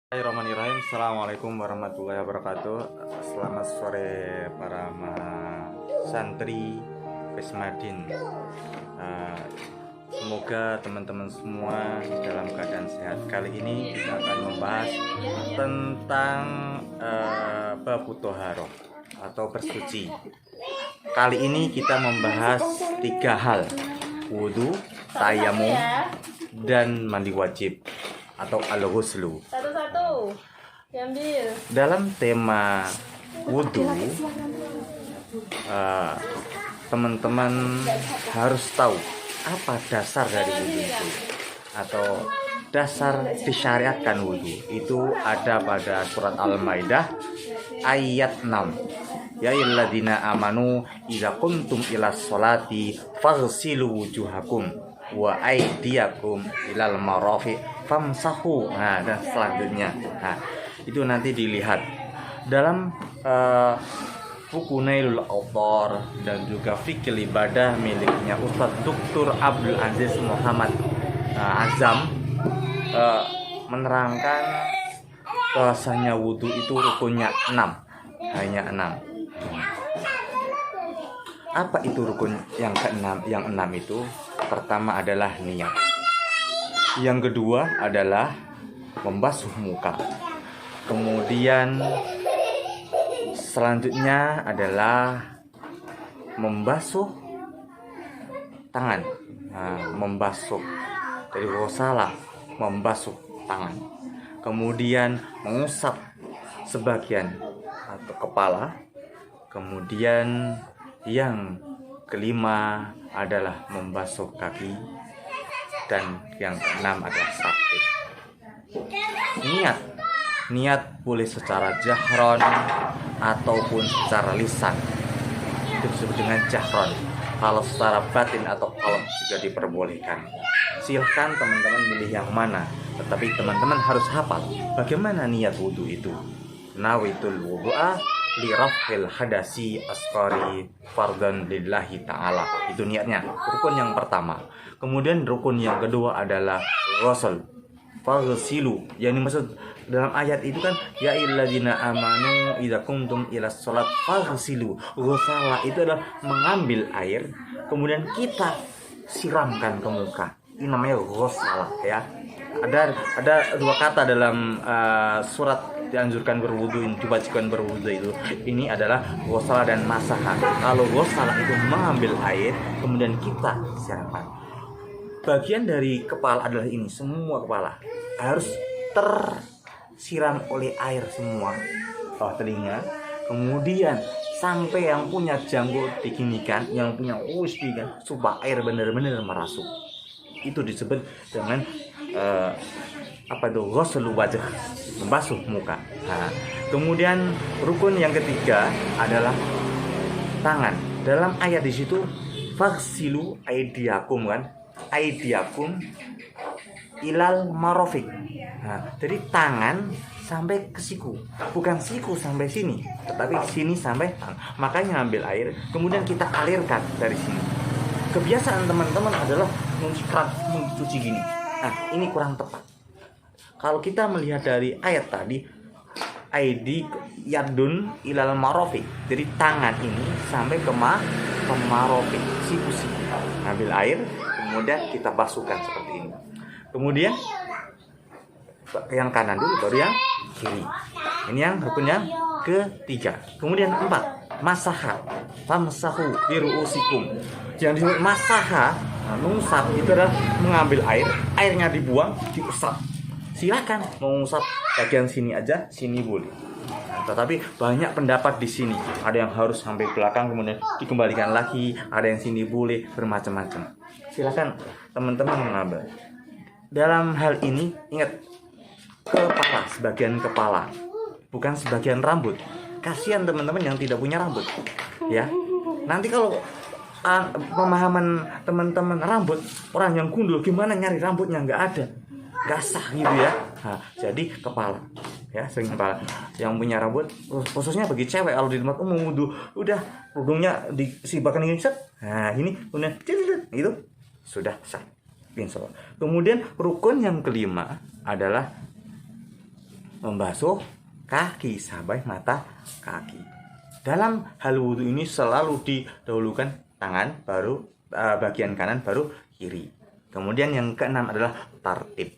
Bismillahirrahmanirrahim. Assalamualaikum warahmatullahi wabarakatuh. Selamat sore para santri Pesmadin. Semoga teman-teman semua dalam keadaan sehat. Kali ini kita akan membahas tentang bab toharoh atau bersuci. Kali ini kita membahas 3 hal: wudhu, tayamum, dan mandi wajib atau al-ghuslu. Satu-satu diambil. Dalam tema wudhu, teman-teman harus tahu apa dasar dari wudhu itu, atau dasar disyariatkan wudhu itu ada pada surat Al-Maidah ayat 6. Ya ayyuhalladzina amanu idza qumtum ilas sholati faghsilu wujuhakum wa aydiyakum ilal marafiq famsahu. Nah, dan selanjutnya, itu nanti dilihat dalam buku Nailul Awtar dan juga fikih ibadah miliknya Ustadz Dr. Abdul Aziz Muhammad Azam, menerangkan bahwasanya wudhu itu rukunnya 6, hanya 6. Apa itu rukun yang ke-6? Yang 6 itu pertama adalah niat. Yang kedua adalah membasuh muka. Kemudian selanjutnya adalah membasuh tangan. Membasuh dari ghusala, membasuh tangan. Kemudian mengusap sebagian atau kepala. Kemudian yang kelima adalah membasuh kaki. Dan yang keenam adalah sakit. Niat boleh secara jahron ataupun secara lisan. Itu disebut dengan jahron. Kalau secara batin atau qalb juga diperbolehkan. Silahkan teman-teman milih yang mana. Tetapi teman-teman harus hafal bagaimana niat wudhu itu. Nawaitul wudu'a li raf'il hadasi asqari fardan lillahi ta'ala. Itu niatnya, rukun yang pertama. Kemudian rukun yang kedua adalah ghusl, faghsilu. Yang dimaksud dalam ayat itu kan ya ayyuhalladzina amanu idza qumtum ilas shalat faghsilu. Ghusala itu adalah mengambil air kemudian kita siramkan ke muka. Ini namanya ghusala, ya. Ada 2 kata dalam surat dianjurkan berwudu, diwajibkan berwudu itu. Ini adalah ghusala dan masaha. Kalau ghusala itu mengambil air kemudian kita siramkan. Bagian dari kepala adalah ini, semua kepala harus tersiram oleh air semua. Bawah telinga, kemudian sampai yang punya janggut diginikan, yang punya usbi kan, supaya air benar-benar merasuk. Itu disebut dengan ghuslu wajh, membasuh muka. Kemudian rukun yang ketiga adalah tangan. Dalam ayat di situ faghsilu aydiyakum kan, aydiyakum ilal marafiq. Jadi tangan sampai ke siku, bukan siku sampai sini, tetapi sini sampai tangan. Makanya ambil air, kemudian kita alirkan dari sini. Kebiasaan teman-teman adalah mencuci gini. Ini kurang tepat. Kalau kita melihat dari ayat tadi, aidi yadun ilal marafiq. Jadi tangan ini sampai ke marafiq, siku-siku. Ambil air, kemudian kita basuhkan seperti ini. Kemudian yang kanan dulu, baru yang kiri. Ini yang rukun yang ketiga. Kemudian 4, masaha, famsahu biruusikum. Yang disebut masaha, mengusap itu adalah mengambil air, airnya dibuang, diusap. Silakan mengusap bagian sini aja, sini boleh. Tetapi banyak pendapat di sini. Ada yang harus sampai belakang kemudian dikembalikan lagi, ada yang sini boleh, bermacam-macam. Silakan teman-teman mengambil. Dalam hal ini ingat, kepala, sebagian kepala, bukan sebagian rambut. Kasihan teman-teman yang tidak punya rambut, ya. Nanti kalau pemahaman teman-teman rambut, orang yang gundul gimana nyari rambutnya, nggak ada, nggak sah gitu ya. Jadi kepala, ya, sering kepala. Yang punya rambut, khususnya bagi cewek, kalau di tempat umum wudhu, udah hidungnya disibakan ini, ini kemudian itu sudah sah. Kemudian rukun yang kelima adalah membasuh kaki sampai mata kaki. Dalam hal wudhu ini selalu didahulukan tangan, baru bagian kanan, baru kiri. Kemudian yang keenam adalah tartib.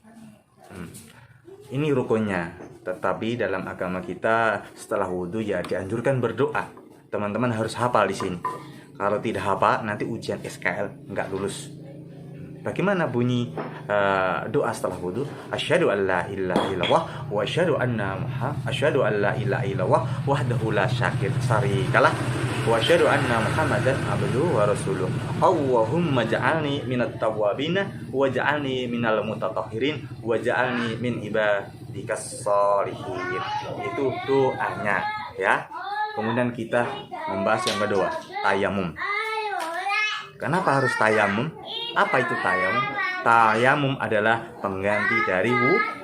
Ini rukunnya. Tetapi dalam agama kita setelah wudhu ya dianjurkan berdoa. Teman-teman harus hafal di sini. Kalau tidak hafal nanti ujian SKL nggak lulus. Bagaimana bunyi doa setelah wudhu? Asyhadu an la ilaha illallah wa asyhadu an la ilaha illallah wahdahu la syarikalah wa asyhadu anna Muhammadan abduhu wa rasuluh. Allahumma ja'alni minat tawwabin wa ja'alni minal mutatahhirin wa ja'alni min ibadikas sholihin. Itu doanya ya. Kemudian kita membahas yang kedua, tayamum. Kenapa harus tayamum? Apa itu tayamum? Tayamum adalah pengganti dari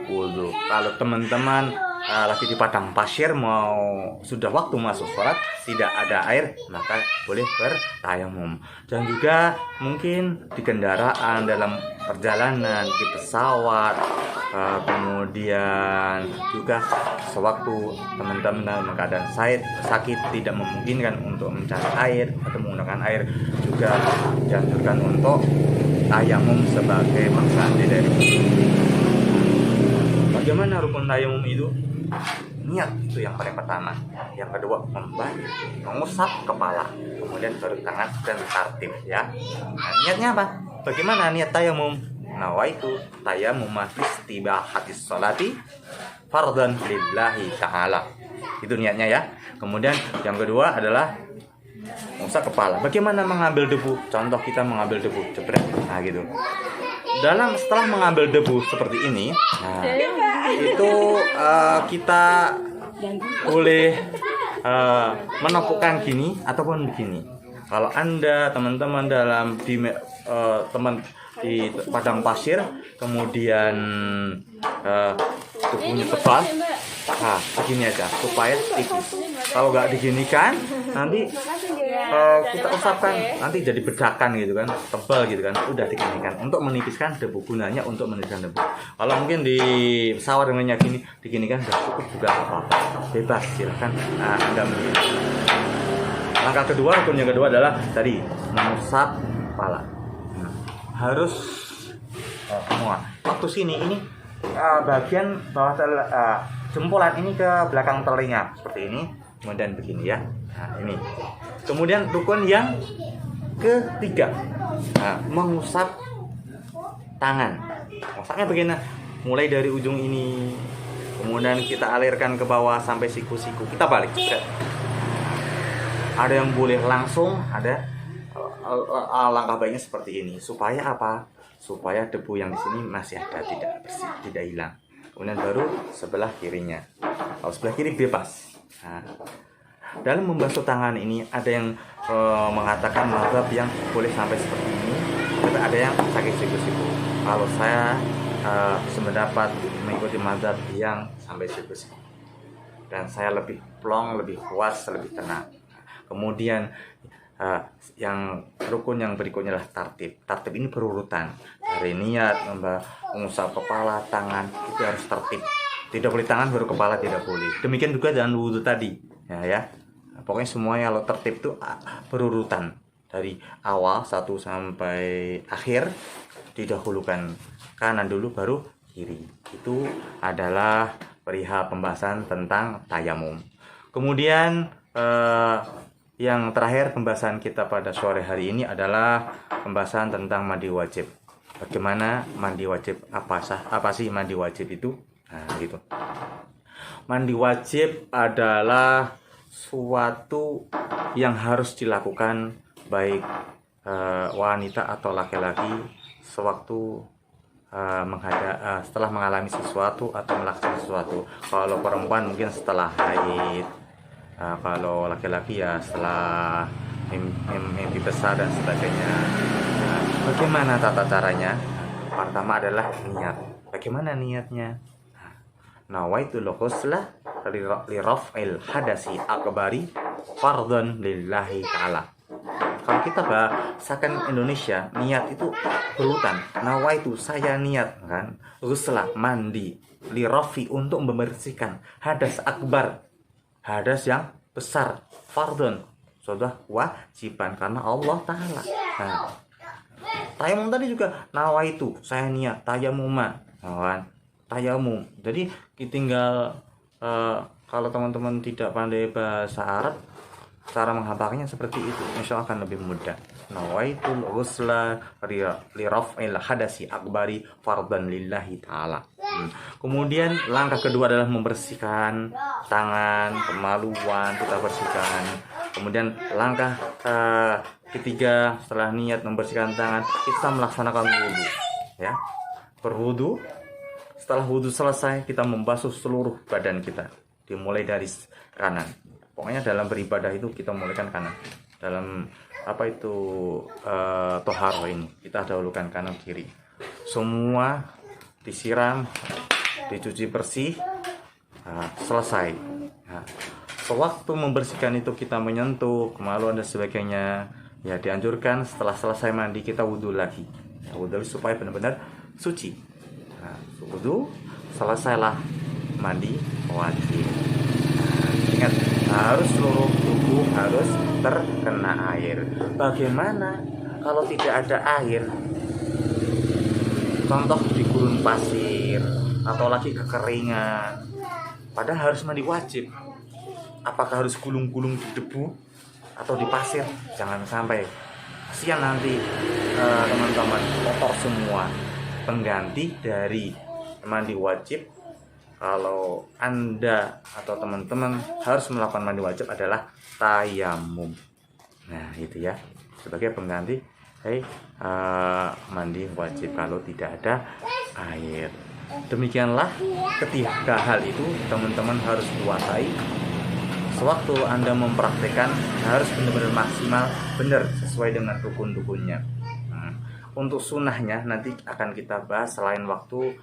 wudhu. Kalau teman-teman lagi di padang pasir, sudah waktu masuk sholat, tidak ada air, maka boleh bertayamum. Dan juga mungkin di kendaraan, dalam perjalanan, di pesawat, kemudian juga sewaktu teman-teman dalam keadaan sakit tidak memungkinkan untuk mencari air atau menggunakan air, juga dianjurkan untuk tayamum sebagai pengganti dari wudhu. Bagaimana rukun tayamum itu? Niat itu yang paling pertama. Yang kedua, mengusap kepala, kemudian baru tangan dan tartib ya. Nah, niatnya apa? Bagaimana niat tayamum? Nawaitu tayamum istibahatis sholati fardhan lillahi ta'ala. Itu niatnya ya. Kemudian yang kedua adalah mengusap kepala. Bagaimana mengambil debu? Contoh kita mengambil debu, jebret. Nah gitu. Setelah mengambil debu seperti ini, nah, itu kita boleh menepukkan gini ataupun begini. Kalau Anda teman-teman di padang pasir, kemudian debunya tebal, nah begini aja supaya tipis. Kalau nggak diginikan, nanti kita usapkan, nanti jadi bedakan gitu kan, tebal gitu kan. Udah diginikan untuk menipiskan debu, gunanya untuk menipiskan debu. Kalau mungkin di pesawat dengan gini diginikan sudah cukup juga apa-apa, bebas silahkan Anda memilih. Langkah kedua, rukun yang kedua adalah tadi mengusap kepala. Harus semua. Waktu sini ini bagian bawah jempolan ini ke belakang telinga seperti ini, kemudian begini ya. Nah, ini. Kemudian rukun yang ketiga, mengusap tangan. Masaknya begini, mulai dari ujung ini, kemudian kita alirkan ke bawah sampai siku-siku. Kita balik. Ada yang boleh langsung, ada langkah baiknya seperti ini. Supaya apa? Supaya debu yang di sini masih ada, tidak bersih, tidak hilang. Kemudian baru sebelah kirinya. Kalau sebelah kiri bebas. Nah, dalam membasuh tangan ini ada yang mengatakan mazhab yang boleh sampai seperti ini, tapi ada yang sakit siku-siku. Kalau saya sependapat mengikuti mazhab yang sampai siku-siku, dan saya lebih plong, lebih puas, lebih tenang. Kemudian yang rukun yang berikutnya adalah tartib. Tartib ini berurutan dari niat, mengusap kepala, tangan, itu harus tertib. Tidak boleh tangan baru kepala, tidak boleh. Demikian juga dengan wudhu tadi, ya. Pokoknya semuanya kalau tertib itu berurutan dari awal satu sampai akhir, didahulukan kanan dulu baru kiri. Itu adalah perihal pembahasan tentang tayamum. Kemudian yang terakhir pembahasan kita pada sore hari ini adalah pembahasan tentang mandi wajib. Bagaimana mandi wajib? Apa sih mandi wajib itu? Nah, gitu. Mandi wajib adalah suatu yang harus dilakukan baik wanita atau laki-laki sewaktu setelah mengalami sesuatu atau melakukan sesuatu. Kalau perempuan mungkin setelah haid, kalau laki-laki ya setelah mimpi besar dan sebagainya. Bagaimana tata caranya? Pertama adalah niat. Bagaimana niatnya? Nawaitul ghusla li raf'il hadasi akbari fardhan lillahi ta'ala. Kalau kita bahasakan Indonesia, niat itu berurutan. Nawaitu, saya niat kan. Ghusla, mandi. Lirofi, untuk membersihkan hadas akbar, hadas yang besar. Fardun, sudah wajiban karena Allah Ta'ala. Nah, tayamum tadi juga nawaitu, saya niat tayamuma, kan? Tayamum. Jadi tinggal kalau teman-teman tidak pandai bahasa Arab, cara menghafalnya seperti itu, insya Allah akan lebih mudah. Nawaitul ghusla liraf'il hadasi akbari fardan lillahi ta'ala. Kemudian langkah kedua adalah membersihkan tangan, kemaluan kita bersihkan. Kemudian langkah ketiga setelah niat membersihkan tangan, kita melaksanakan wudhu, ya. Berwudhu. Setelah wudhu selesai, kita membasuh seluruh badan kita, dimulai dari kanan. Pokoknya dalam beribadah itu kita mulaikan kanan. Dalam toharo ini kita dahulukan kanan kiri. Semua disiram, dicuci bersih, selesai. Nah, sewaktu membersihkan itu kita menyentuh kemaluan dan sebagainya, ya dianjurkan setelah selesai mandi kita wudhu lagi. Wudhu supaya benar-benar suci. Nah, wudhu selesailah mandi wajib. Ingat, harus seluruh tubuh harus terkena air. Bagaimana kalau tidak ada air? Contoh di gurun pasir atau lagi kekeringan, padahal harus mandi wajib. Apakah harus gulung-gulung di debu atau di pasir? Jangan sampai, kasihan nanti teman-teman kotor semua. Pengganti dari mandi wajib, kalau Anda atau teman-teman harus melakukan mandi wajib, adalah tayamum. Nah, itu ya, sebagai pengganti mandi wajib kalau tidak ada air. Demikianlah ketiga hal itu teman-teman harus kuasai. Sewaktu Anda mempraktekkan harus benar-benar maksimal, benar sesuai dengan rukun-rukunnya. Untuk sunnahnya nanti akan kita bahas selain waktu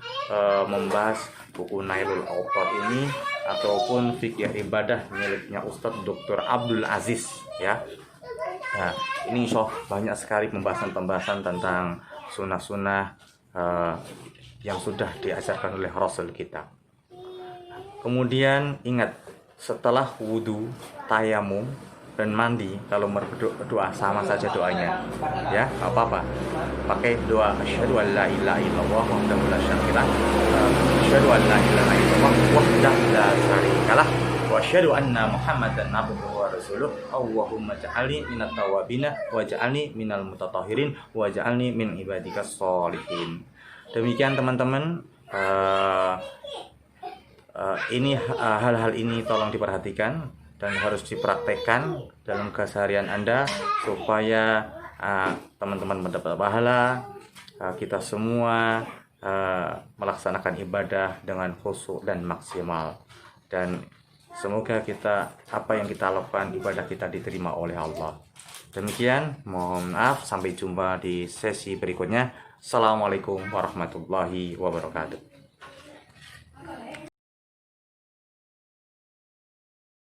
membahas buku Nailul Awtar ini ataupun fikih ibadah miliknya Ustadz Dr. Abdul Aziz, ya. Nah, ini insya Allah banyak sekali pembahasan-pembahasan tentang sunnah-sunnah yang sudah diajarkan oleh Rasul kita. Kemudian ingat, setelah wudhu, tayamum, dan mandi, kalau berdoa sama saja doanya, ya, nggak apa-apa. Pakai doa asyhadu an la ilaha illallah wahdahu la syarikalah, asyhadu an la ilaha illallah wahdahu la syarikalah, wa asyhadu anna muhammadan abduhu wa rasuluh. Allahumma ja'alni minat tawabina wa ja'alni minal mutatahhirin wa ja'alni min ibadikas sholihin. Demikian teman-teman, ini hal-hal ini tolong diperhatikan dan harus dipraktekkan dalam keseharian Anda supaya teman-teman mendapat pahala, kita semua melaksanakan ibadah dengan khusyuk dan maksimal, dan semoga apa yang kita lakukan, ibadah kita diterima oleh Allah. Demikian, mohon maaf, sampai jumpa di sesi berikutnya. Assalamualaikum warahmatullahi wabarakatuh.